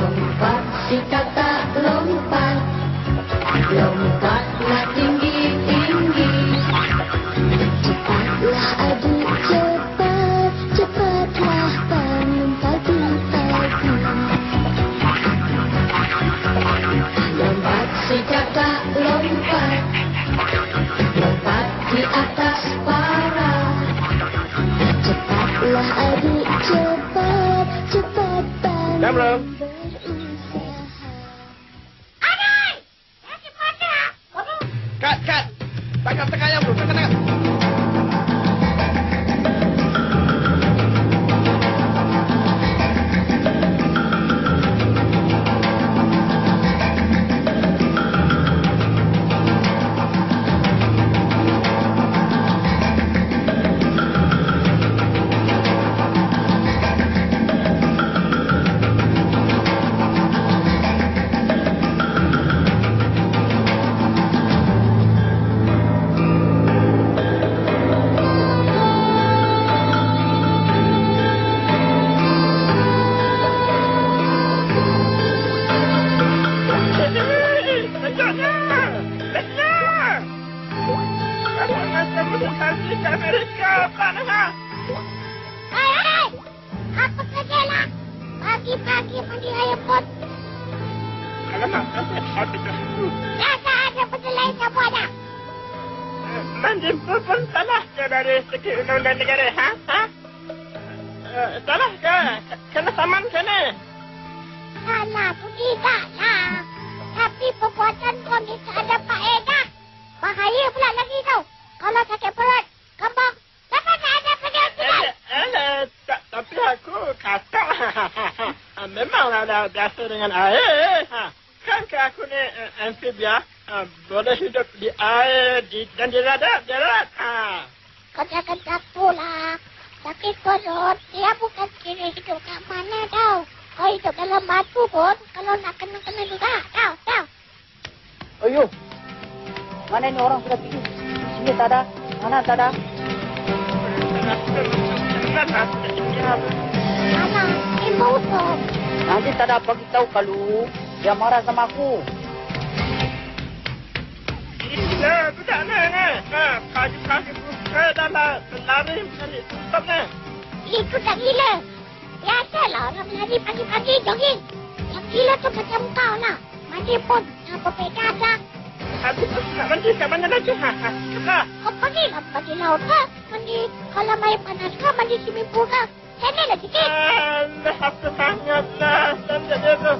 Lompat si kakak lompat, lompatlah tinggi-tinggi. Cepatlah adik cepat, cepatlah bangun pagi-pagi. Lompat si kakak lompat, lompat di atas para. Cepatlah adik cepat, cepat bangun Kamera. berusaha. Kat. Tangkap ayam bro, tangkap. Hai, apa sajalah. Pagi-pagi mandi ayam pot. Alamak, habis dah. Rasa ada benda lain kamu ada. Mandi pun salah ke dari segi undang-undang negara, ha? Salah ke? Kena saman ke ni? Salah tu tidaklah. Tapi perbuatan kau ni tak ada faedah. Bahaya pula lagi kau. Kalau sakit perut, kembang, dapat tak ada pada hospital. Tapi aku kata memang ada biasa dengan air. Kan aku ni amphibia, boleh hidup di air dan di darat. Kau jangan takutlah. Sakit perut, dia bukan kira hidup kat mana tau. Kau hidup dalam batu pun, kalau nak kena juga. Tahu. Ayo, mana ni orang sudah pergi? Sini tak ada, mana tak ada. Alah, ibu tu. Nanti tak ada bagi tahu kalau dia marah sama aku. Gila, budak ni. Kaki buka dan lari mencari tutup ni. Itu tak gila. Biasalah orang lari pagi-pagi jogging. Yang gila tu macam kau lah. Mandi pun, apa beda dah. Habis nak mandi kat mana lagi? Kau pergilah pergi laut ke? Mandi kolam air panas ke? Mandi swimming pool ke? Sana lah sikit. Apa sangatlah. Sampai dia tu.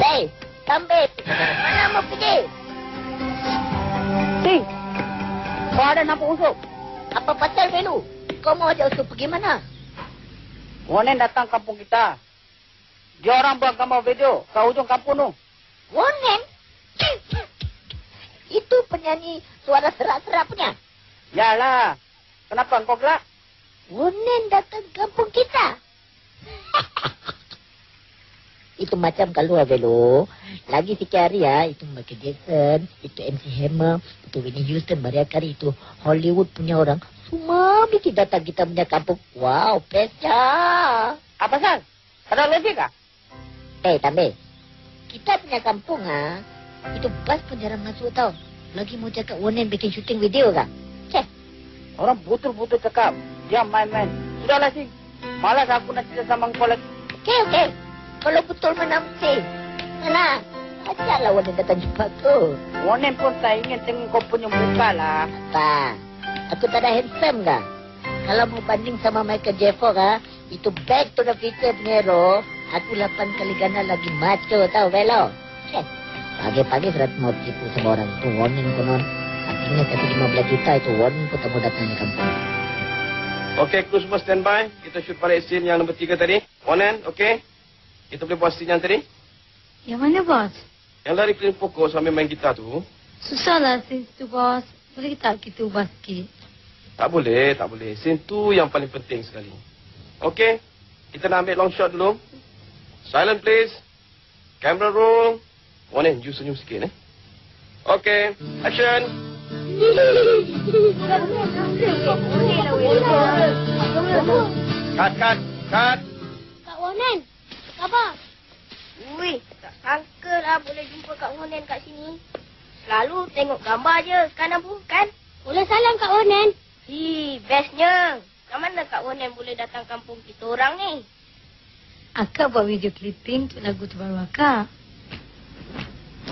Hei, kambing. Mana mau pergi? Si, kau ada nampak unsur? Apa pasal Belu? Kau mau ajak Usup pergi mana? Wonen datang kampung kita. Dia orang buat gambar video ke ujung kampung tu. Wonen? Itu penyanyi suara serak-serak punya. Yalah, kenapa kau gerak? Wonen datang kampung kita. Itu macam kalau Belu. Lagi sikit hari ya, itu Michael Jackson, itu MC Hammer, itu Whitney Houston, Mariah Carey, itu Hollywood punya orang. Semua bikin datang kita punya kampung. Wow, pecah. Apa sal? Ada logik kah? Tambe. Kita punya kampung itu bas pun jarang masuk tau. Lagi mau cakap Wonen bikin syuting video kah? Ceh. Orang betul-betul cakap. Dia main-main. Sudahlah sih. Malas aku nak cerita sama kau lagi. Okey. Kalau betul menang sih. Nah, ajaklah Wonen datang jumpa tu. Wonen pun tak ingin tengok kau punya muka lah. Apa? Aku tak ada handsome kah? Kalau mau banding sama Michael Jeffo kah, itu Back to the Future punya hero, aku 8 kali ganda lagi macho tau, Velo. Pagi-pagi sudah mau tipu sama orang itu, Wonen konon. Artinya kasih 15 juta itu Wonen pun tak mau datang di kampung. Okey, kru semua standby. Kita shoot balik scene yang nombor 3 tadi. Wonen, okey? Kita boleh buat scene yang tadi? Yang mana, bos? Yang lari keliling pokok sambil main gitar tu. Susahlah scene tu, bos. Boleh tak kita ubah sikit? Tak boleh. Scene tu yang paling penting sekali. Okey, kita nak ambil long shot dulu. Silent please. Camera roll. Wonen, you senyum sikit Okey, action. Kat. Kak Wonen, apa khabar? Ui, tak sangka lah boleh jumpa Kak Wonen kat sini. Selalu tengok gambar je, sekarang bukan? Boleh salam Kak Wonen? Bestnya. Kat mana Kak Wonen boleh datang kampung kita orang ni? Akak buat video clipping untuk lagu terbaru akak.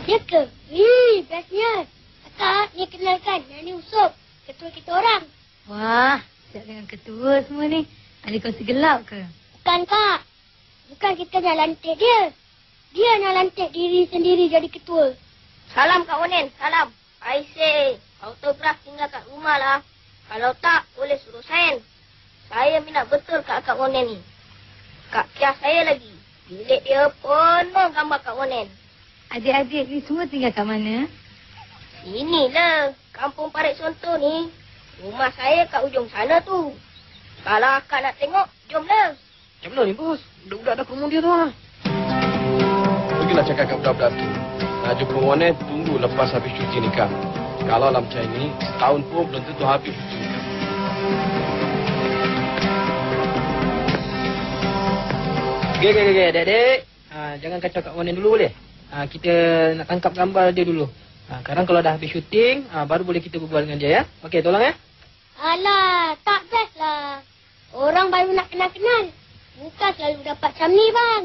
Ya ke? Bestnya. Kakak, ni kenalkan. Yang ni Usup. Ketua kita orang. Wah, siap dengan ketua semua ni. Ada kongsi gelap ke? Bukan, Kak. Bukan kita nak lantik dia. Dia nak lantik diri sendiri jadi ketua. Salam Kak Wonen, salam. Aisy, autograf tinggal kat rumah lah. Kalau tak, boleh suruh sign. Saya minat betul Kak Wonen ni. Kak Kia saya lagi. Bilik dia penuh gambar Kak Wonen. Adik-adik ni semua tinggal kat mana? Inilah, kampung Parit Sonto ni. Rumah saya kat ujung sana tu. Kalau akak nak tengok, jomlah. Macam mana ni, bos? Budak-budak dah kerumung dia tu lah. Pergilah cakap kat budak-budak tu. Nak jumpa Wonen, tunggu lepas habis cuti nikah. Kalau lah macam ni, setahun pun belum tentu habis cuti nikah. Okey, adik-adik. Jangan kacau Kak Wonen dulu boleh? Kita nak tangkap gambar dia dulu. Sekarang kalau dah habis syuting, baru boleh kita berbual dengan dia ya. Okey, tolong ya. Alah, tak best lah. Orang baru nak kenal-kenal. Bukan selalu dapat macam ni, bang.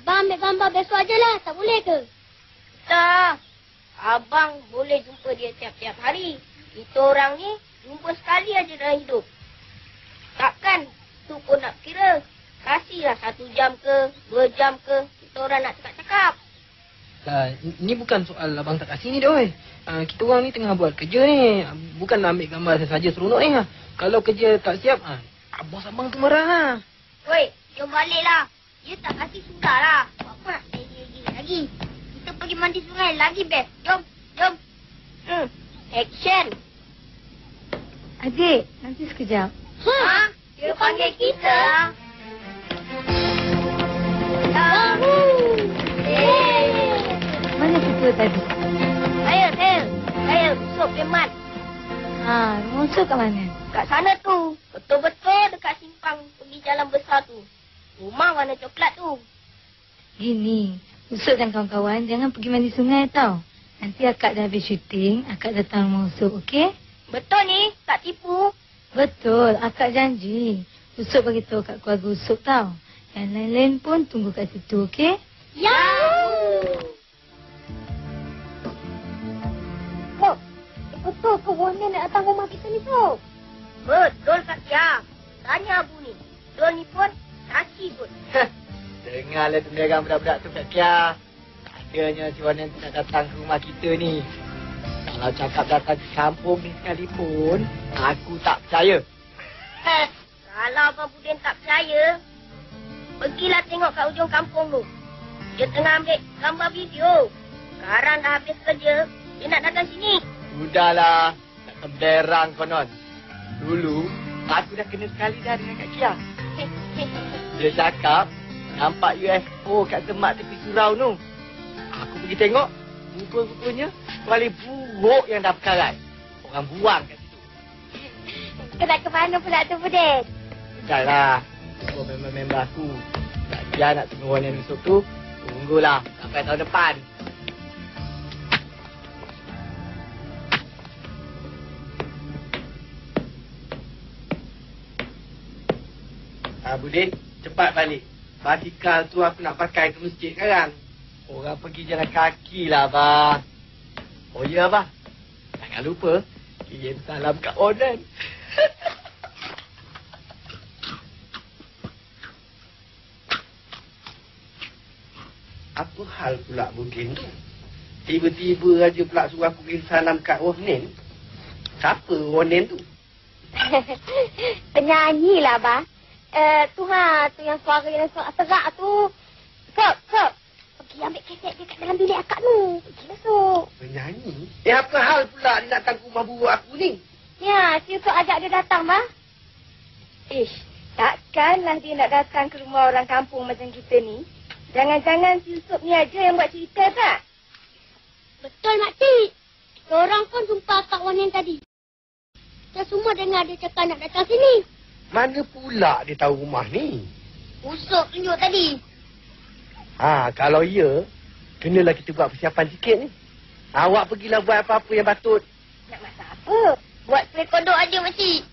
Abang ambil gambar besok aja lah. Tak boleh ke? Tak. Abang boleh jumpa dia tiap-tiap hari. Kita orang ni jumpa sekali aja dalam hidup. Takkan tu pun nak kira. Kasihlah 1 jam ke, 2 jam ke. Kita orang nak cakap-cakap. Ni bukan soal abang tak kasih ni doi. Kita orang ni tengah buat kerja ni. Bukan nak ambil gambar saja seronok ni. Kalau kerja tak siap, bos abang tu marah. Woi, jom baliklah. Dia tak kasih sudah lah. Apa nak lagi? Kita pergi mandi sungai lagi best. Jom. Action. Adik, nanti sekejap. Dia panggil kita. Mana ketua tadi? Saya Usup Kemat. Musuh kat mana? Kat sana tu. Betul-betul dekat simpang pergi jalan besar tu. Rumah warna coklat tu. Gini, Usuk dan kawan-kawan jangan pergi mandi sungai tau. Nanti akak dah habis syuting, akak datang rumah Usuk, okey? Betul ni? Tak tipu? Betul, akak janji. Usuk bagi tahu kat keluarga Usuk tau. Yang lain-lain pun tunggu kat situ, okey? Ya! Loh, betul ke Wonen nak datang rumah kita ni, Sob? Betul Kak Kia. Tanya Abu ni. Dol ni pun saksi pun. Dengarlah dengarkan budak-budak tu Kak Kia. Katanya si Wonen tu nak datang ke rumah kita ni. Kalau cakap datang ke kampung ni sekalipun, aku tak percaya. Kalau Abang Budin tak percaya, pergilah tengok kat ujung kampung tu. Dia tengah ambil gambar video. Sekarang dah habis kerja, dia nak datang sini. Sudahlah, nak temberang konon. Dulu, aku dah kena sekali dah dengan Kak Kia. Dia cakap, nampak UFO kat semak tepi surau tu. Aku pergi tengok, rupa-rupanya kuali buruk yang dah berkarat. Orang buang kat situ. Kau nak ke mana pula tu, Budin? Sudahlah, semua member-member aku. Kak Kia nak tunggu Wonen esok tu, tunggulah sampai tahun depan. Budin, cepat balik. Basikal tu aku nak pakai ke masjid sekarang. Orang pergi jalan kaki lah, Abah. Oh ya, Abah. Jangan lupa, kirim salam kat Wonen. Apa hal pula Budin tu? Tiba-tiba aja pula suruh aku kirim salam kat Wonen. Siapa Wonen tu? Penyanyi lah, Abah. Tu yang suara yang serak tu. Sob. Pergi ambil kaset dia kat dalam bilik akak tu. Pergi masuk. Penyanyi? Apa hal pula dia datang ke rumah buruk aku ni? Ya, si Sob ajak dia datang, Bah. Takkanlah dia nak datang ke rumah orang kampung macam kita ni. Jangan-jangan si Yusof ni aja yang buat cerita tak? Betul, Mak Cik. Kita orang pun jumpa akak Wonen tadi. semua dengar dia cakap nak datang sini. Mana pula dia tahu rumah ni? Usuk tunjuk tadi. Kalau ya, kenalah kita buat persiapan sikit ni. Awak pergilah buat apa-apa yang patut. Nak masak apa? Buat kuih kodok aja, makcik.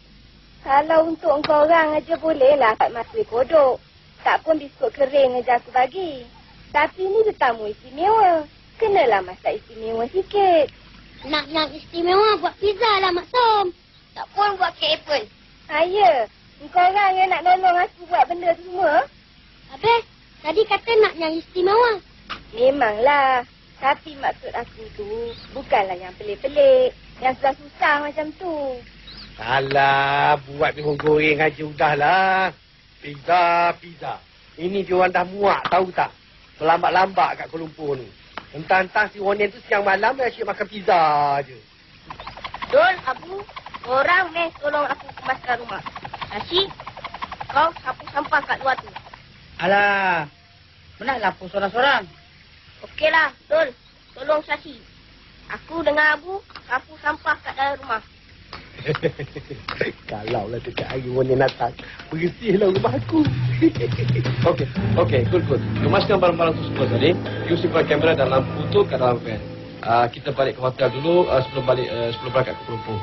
Kalau untuk engkau orang aja bolehlah buat masak kodok. Tak pun biskut kering aja aku bagi. Tapi ni tetamu istimewa. Kenalah masak istimewa sikit. Nak yang istimewa buat pizza lah, Mak Som. Tak pun buat kek apple. Ya. Engkau orang yang nak nolong aku buat benda tu semua? Habis, tadi kata nak yang istimewa. Memanglah. Tapi maksud aku tu bukanlah yang pelik-pelik. Yang susah-susah macam tu. Alah, buat bihun goreng aja udahlah. Pizza. Ini diorang dah muak, tahu tak? Terlambat-lambat kat Kuala Lumpur ni. Entah-entah si Ronin tu siang malam dia asyik makan pizza je. Dol, Abu, orang meh tolong aku kemaskan rumah. Nasi, kau sapu sampah kat luar tu. Alah, mana lapor sorang-sorang? Okeylah, Dol, tolong Sasi. Aku dengan Abu sapu sampah kat dalam rumah. Kalau lah dekat hari Ronin datang, bersihlah rumah aku. Okey, good. Kemaskan barang-barang tu semua tadi. You simpan kamera dan lampu tu kat dalam van. Kita balik ke hotel dulu sebelum berangkat ke Kuala Lumpur.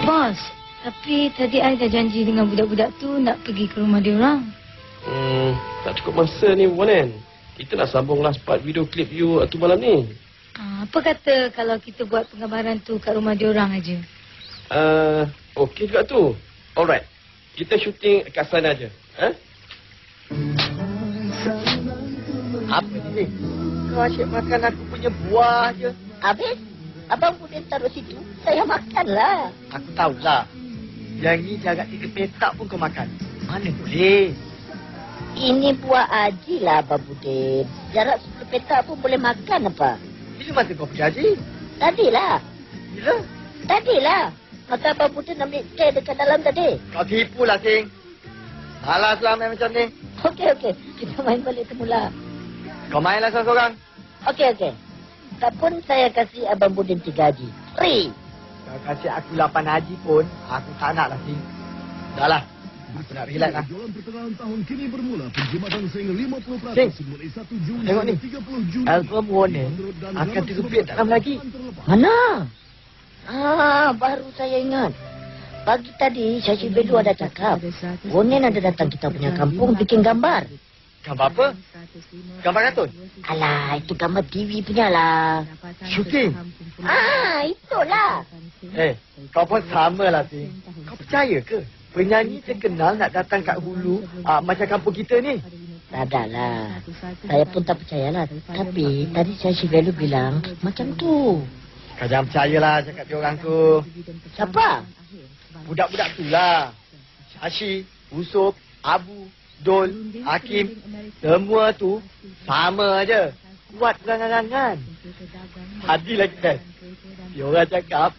Bos, tapi tadi I dah janji dengan budak-budak tu nak pergi ke rumah dia orang. Tak cukup masa ni, Ronin. Kita nak sambunglah spot video klip you tu malam ni. Apa kata kalau kita buat penggambaran tu kat rumah dia orang aja? Okey juga tu. Alright. Kita syuting kat sana aja. Apa ni? Kau asyik makan aku punya buah je. Habis? Abang Budin taruh situ, saya makanlah. Aku tahulah. Yang ni jarak 3 petak pun kau makan. Mana boleh? Ini buah haji lah, Abang Budin. Jarak 10 petak pun boleh makan apa? Bila masa kau pergi haji? Tadilah. Bila? Tadilah. Maka Abang Budin ambil teh dekat dalam tadi. Kau tipu lah, Sing. Salah main macam ni. Okey. Kita main balik semula. Kau mainlah seorang-seorang. Okey. Tak pun saya kasih Abang Budin 3 haji. Free. Kau kasih aku 8 haji pun, aku tak nak lah, Sing. Dah lah. Aku nak relax lah. Jualan pertengahan tahun kini bermula. Penjimatan sehingga 50% Sing, mulai 1 Juli tengok ni. 30 Juli. Album Ronin akan terbit tak lama lagi. Mana? Baru saya ingat. Pagi tadi, Syashi Belu ada cakap. Ronin ada datang kita punya kampung bikin gambar. Gambar apa? Gambar kartun? Alah, itu gambar TV punya lah. Shooting? Itulah. Kau pun sama lah, Sing. Kau percaya ke? Penyanyi terkenal nak datang kat Hulu macam kampung kita ni. Tak ada lah. Saya pun tak percayalah. Tapi tadi Syashi Belu bilang macam tu. Kau jangan percayalah cakap dia orang tu. Siapa? Budak-budak tu lah. Syashi, Usop, Abu, Dol, Hakim. Semua tu sama aja. Kuat perangan-rangan. Hadi lagi kan. Dia orang cakap,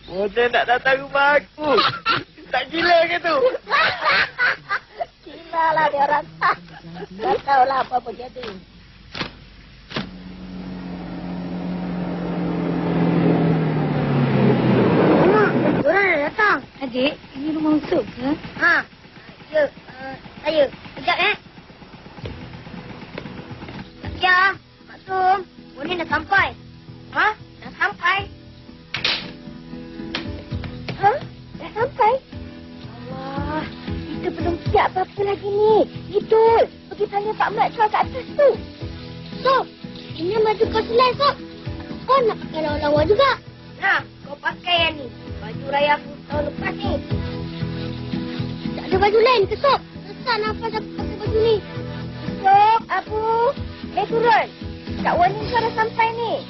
Ronin nak datang rumah aku. Tak gila ke tu? Gila lah dia orang. Tak tahulah apa-apa jadi. Diorang dah datang. Adik, ini rumah Usop ke? Ya. Saya. Sekejap, Ya, Maksum. Ronin dah sampai. Dah sampai? Dah sampai? Allah, kita belum siap apa-apa lagi ni. Betul. Pergi tanya Pak Mat Chua kat atas tu. Sob, ini baju kau selai, Sob. Kau nak pakai lawa-lawa juga. Nah, kau pakai yang ni. Baju raya aku tahun lepas ni. Tak ada baju lain ke, Sob? Susah nafas aku pakai baju ni. Sob, Abu. Turun. Kak Wonin kau dah sampai ni.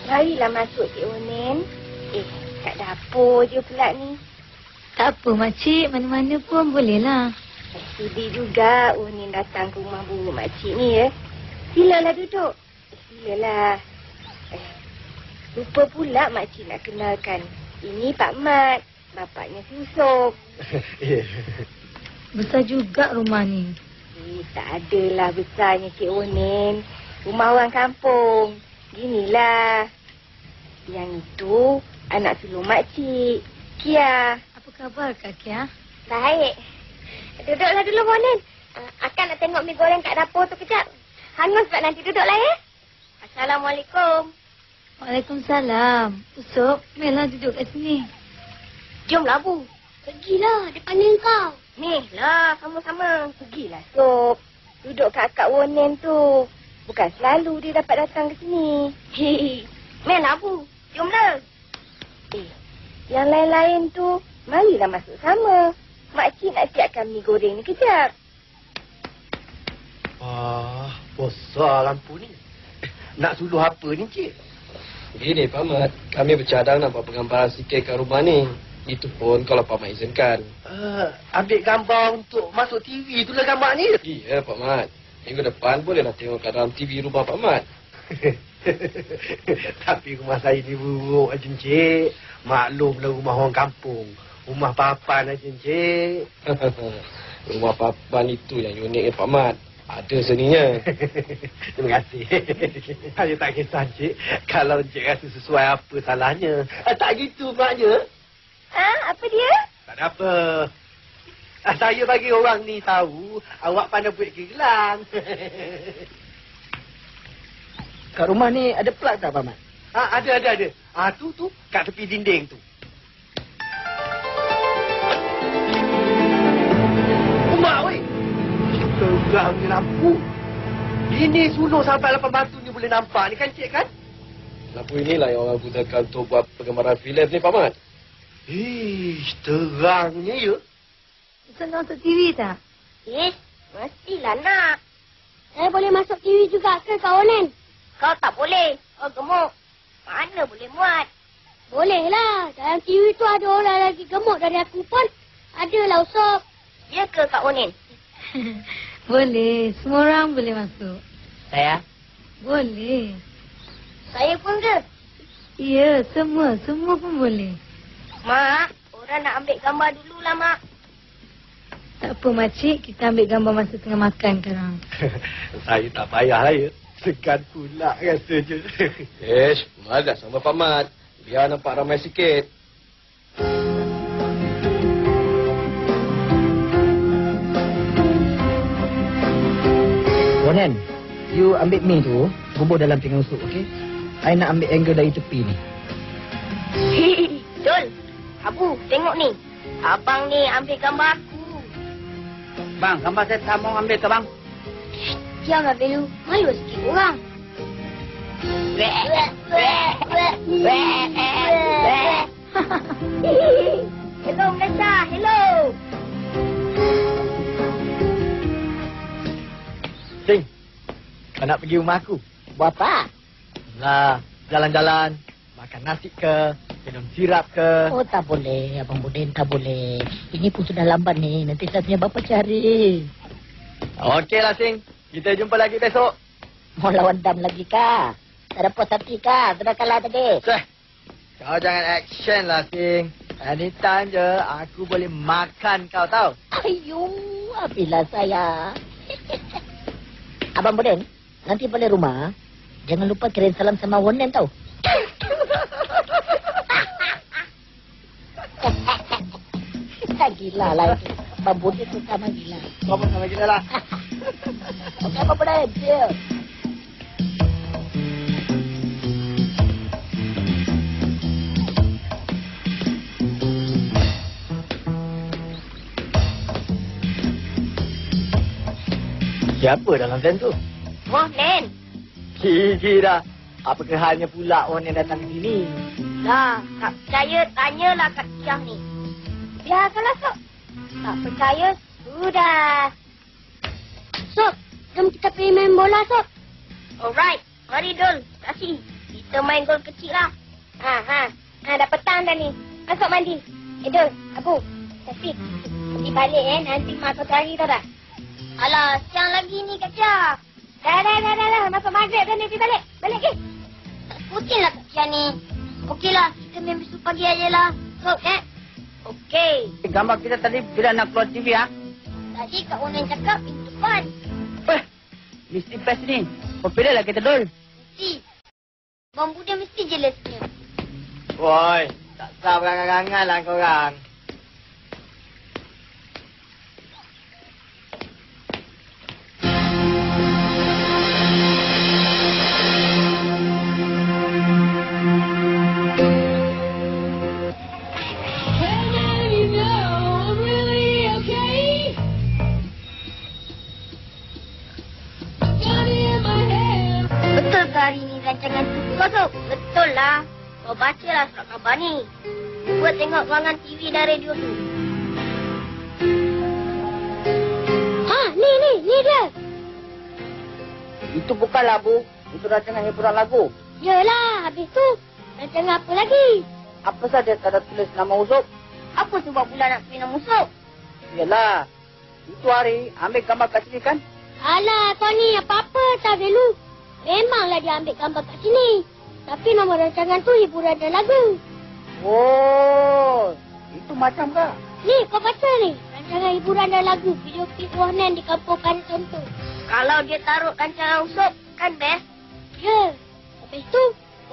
Marilah masuk, Cik Wonin. Kat dapur je pula ni. Tak apa, makcik. Mana-mana pun bolehlah. Sudi juga Wonin datang ke rumah bunga makcik ni, ya. Silalah duduk. Silalah. Lupa pula makcik nak kenalkan. Ini Pak Mat. Bapaknya Susuk. Besar juga rumah ni. Tak adalah besarnya Cik Wonin. Rumah orang kampung. Ginilah. Yang itu anak sulung makcik, Kia. Apa khabar, Kak Kia? Baik. Duduklah dulu, Monen. Akan nak tengok mi goreng kat dapur tu kejap. Hangus sebab nanti duduklah ya. Assalamualaikum. Waalaikumsalam. Usop, Mela duduk kat sini. Jomlah, Bu. Pergilah, dia panggil kau. Ni lah, sama-sama. Pergilah, Sob. Duduk kat Kak Wonen tu. Bukan selalu dia dapat datang ke sini. Mela, Bu. Jomlah. Yang lain-lain tu, marilah masuk sama. Makcik nak siapkan mi goreng ni kejap. Wah, besar lampu ni. Nak suluh apa ni, Cik? Begini, Pak Mat. Kami bercadang nak buat penggambaran sikit kat rumah ni. Itu pun kalau Pak Mat izinkan. Ambil gambar untuk masuk TV tu lah gambar ni. Iya, Pak Mat. Minggu depan bolehlah tengok kat dalam TV rumah Pak Mat. Tapi rumah saya ni buruk aja, Encik. Maklumlah rumah orang kampung. Rumah papan aja, Encik. Rumah papan itu yang unik Pak Mat. Ada seninya. Terima kasih. Saya tak kisah, Encik. Kalau Encik rasa sesuai, apa salahnya? Tak gitu, maknya. Apa dia? Tak ada apa. Saya bagi orang ni tahu awak pandai buat gelang. Kat rumah ni ada plug tak, Pak Mat? Ada. Tu kat tepi dinding tu. Umak, weh. Terangnya lampu. Ini sulur sampai 8 batu ni boleh nampak ni kan, Cik, kan? Lampu inilah yang orang gunakan untuk buat penggambaran filem ni, Pak Mat. Terangnya ya. Senang untuk TV tak? Mestilah nak. Saya boleh masuk TV juga ke, Kak Wonen? Kau tak boleh. Kau gemuk. Mana boleh muat? Bolehlah. Dalam TV tu ada orang lagi gemuk dari aku pun. Adalah, Usop. Ya ke, Kak Wonen? Boleh. Semua orang boleh masuk. Saya? Boleh. Saya pun ke? Ya, semua pun boleh. Mak, orang nak ambil gambar dululah, Mak. Tak apa, Makcik. Kita ambil gambar masa tengah makan sekarang. Saya tak payahlah ya. Segan pula rasanya. Malah sama Pak Mat. Biar nampak ramai sikit. Wonen, you ambil mi tu, bubur dalam pinggan sup, okey? I nak ambil angle dari tepi ni. Jol, Abu, tengok ni. Abang ni ambil gambar aku. Bang, gambar saya tak mau ambil ke, bang? Diamlah, Belu. Malu sikit orang. Hello, Malaysia. Hello. Sing, kau nak pergi rumah aku? Buat apa? Lah, jalan-jalan, makan nasi ke, minum sirap ke. Oh, tak boleh, Abang Budin, tak boleh. Ini pun sudah lambat ni, nanti saya punya bapa cari. Okeylah, Sing. Kita jumpa lagi besok. Mau lawan dam lagi kah? Tak ada puas hati kah? Sudah kalah tadi. Kau jangan action lah, Sing. Anytime je, aku boleh makan kau tahu. Ayuh, apilah saya. Abang Budin, nanti balik rumah, jangan lupa kirim salam sama Wonen tahu. Gila lah itu. Abang Budin tu sama gila. Kau pun sama gila lah. Okey, Abang Budin. Chill. Siapa dalam van tu? Wonen. Gigi dah. Apa kehalnya pula orang yang datang ke sini? Lah, tak percaya, tanyalah Kak Syah ni. Biarkanlah, Sok. Tak percaya, sudah. Sob, jom kita pergi main bola, Sob. Alright, mari Dol. Kasih. Kita main gol kecil lah. Dah petang dah ni. Masuk mandi. Dol, Abu. Kasih. Pergi balik nanti mak kau cari tau tak? Alah, siang lagi ni Kak Syah. Dah. Masuk maghrib dah ni, pergi balik. Balik ke? Putin lah Kak Syah ni. Okeylah, kita main besok pagi aje lah. Sob, Okey. Gambar kita tadi bila nak keluar TV, ha? Tadi Kak Wonen cakap pintu depan. Mesti best ni. Kau pilih lah kita, Dol. Si, Abang Buda mesti jelasnya. Woi, tak sah berangan-angan lah korang. Betul ke hari ni rancangan tu kosong? Betul lah. Kau bacalah surat khabar ni. Buat tengok ruangan TV dan radio tu. Ha, ni dia. Itu bukanlah, Bu. Itu rancangan hiburan lagu. Yelah, habis tu rancangan apa lagi? Apa saja tak ada tulis nama Usop? Apa sebab pula nak pilih nama musuh? Yalah. Itu hari ambil gambar kat sini kan? Alah, kau ni apa-apa tak Velu. Memanglah dia ambil gambar kat sini. Tapi nama rancangan tu hiburan dan lagu. Oh, itu macam ke? Ni, kau baca ni. Rancangan hiburan dan lagu. Video klip Wahnan di Kampung Paris Contoh. Kalau dia taruh rancangan Usop, kan best? Ya. Habis tu,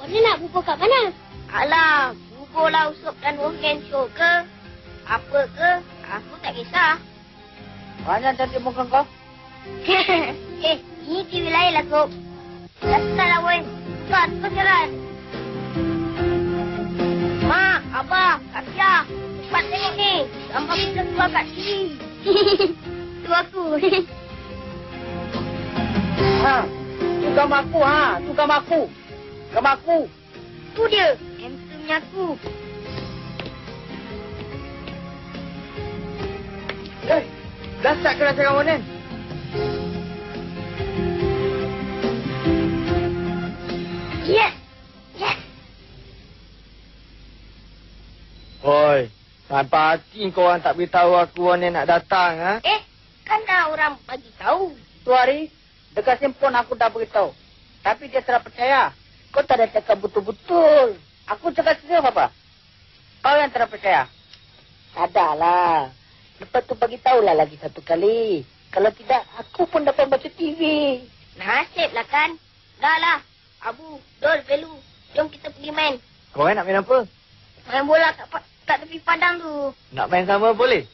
Wahnan nak bubur kat mana? Alah, buburlah Usop dan Wahnan show ke? Apa ke? Aku tak kisah. Banyak cantik muka kau. Ini TV lain lah, Sob. Dasar lah, Wan. Buka jalan. Mak, Abah, Kak Sia. Cepat tengok ni. Gambar kita keluar kat TV. Tu aku. Tu gambar aku, Tu gambar aku. Gambar aku. Tu dia. Handsome-nya aku. Dah start ke rancangan Wonen? Yes. Yes. Oi, sampai hati kau orang tak beritahu aku Wonen nak datang, ha? Kan dah orang bagi tahu. Tu hari, dekat simpon aku dah beritahu. Tapi dia tak percaya. Kau tak ada cakap betul-betul. Aku cakap sesuatu apa? Kau yang tak percaya. Adalah. Lepas tu bagi tahulah lagi satu kali. Kalau tidak, aku pun dapat baca TV. Nasib lah kan. Dah lah. Abu, Dol, Velu. Jom kita pergi main. Korang nak main apa? Main bola kat tepi padang tu. Nak main sama boleh?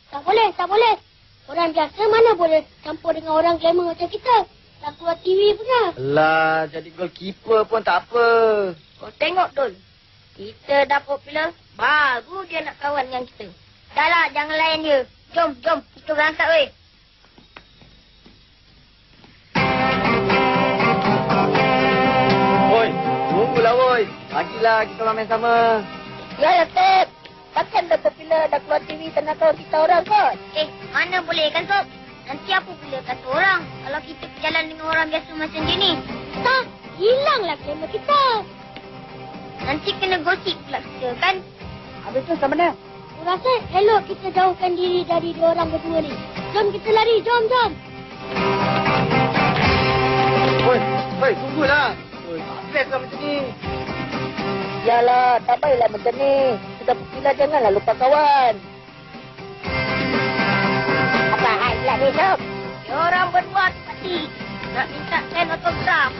Tak boleh, tak boleh. Orang biasa mana boleh campur dengan orang glamour macam kita. Tak keluar TV punya. Alah, jadi goalkeeper pun tak apa. Kau tengok, Dol. Kita dah popular. Baru dia nak kawan dengan kita. Dah lah, jangan layan dia. Jom. Kita berangkat, weh. Woi, tunggulah, woi. Bagilah kita main sama. Ya, Sob. Takkan dah popular dah keluar TV tak nak tahu kita orang kot. Mana boleh kan, Sob? Nanti apa pula kata orang kalau kita berjalan dengan orang biasa macam dia ni? Tak, hilanglah glamour kita. Nanti kena gosip pula kita, kan? Habis tu sama mana? Aku rasa elok kita jauhkan diri dari dua orang berdua ni. Jom kita lari, jom. Woi, tunggulah. Woi, tak best lah macam ni. Yalah, tak baiklah macam ni. Sudah popular janganlah lupa kawan. Apa hal pula ni, Sob? Dia orang berdua tu pasti nak minta sign autograf.